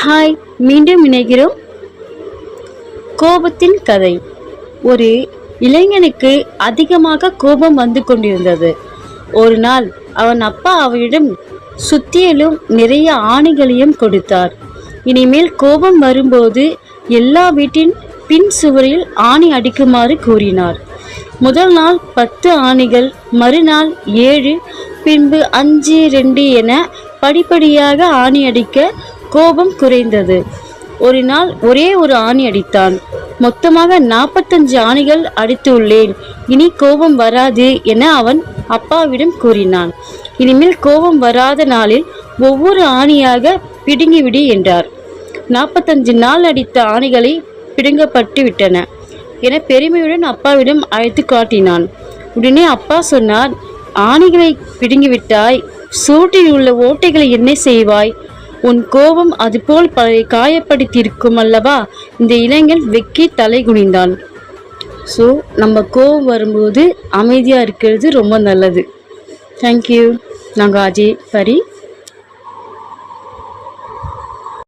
Hi, மீண்டும் இணைகிறோம். கோபத்தின் கதை. ஒரு இளைஞனுக்கு அதிகமாக கோபம் வந்து கொண்டிருந்தது. ஒரு நாள் அவன் அப்பா அவனிடம் சுத்தியலும் நிறைய ஆணிகளையும் கொடுத்தார். இனிமேல் கோபம் வரும்போது எல்லா வீட்டின் பின் சுவரில் ஆணி அடிக்குமாறு கூறினார். முதல் நாள் 10 ஆணிகள், மறுநாள் 7, பின்பு 5, 2 என படிப்படியாக ஆணி அடிக்க கோபம் குறைந்தது. ஒரு நாள் ஒரே ஒரு ஆணி அடித்தான். மொத்தமாக 45 ஆணிகள் அடித்துள்ளேன், இனி கோபம் வராது என அவன் அப்பாவிடம் கூறினான். இனிமேல் கோபம் வராத நாளில் ஒவ்வொரு ஆணியாக பிடுங்கிவிடு என்றார். 45 நாள் அடித்த ஆணிகளை பிடுங்கப்பட்டு விட்டன என பெருமையுடன் அப்பாவிடம் அழைத்து காட்டினான். உடனே அப்பா சொன்னார், ஆணிகளை பிடுங்கிவிட்டாய், சூட்டில் உள்ள ஓட்டைகளை என்ன செய்வாய்? உன் கோபம் அதுபோல் பலரை காயப்படுத்தியிருக்கும் அல்லவா? இந்த இளைஞன் வெக்கி தலை குனிந்தான். ஸோ நம்ம கோபம் வரும்போது அமைதியாக இருக்கிறது ரொம்ப நல்லது. தேங்க்யூ. நாங்கள் அஜய் பரி.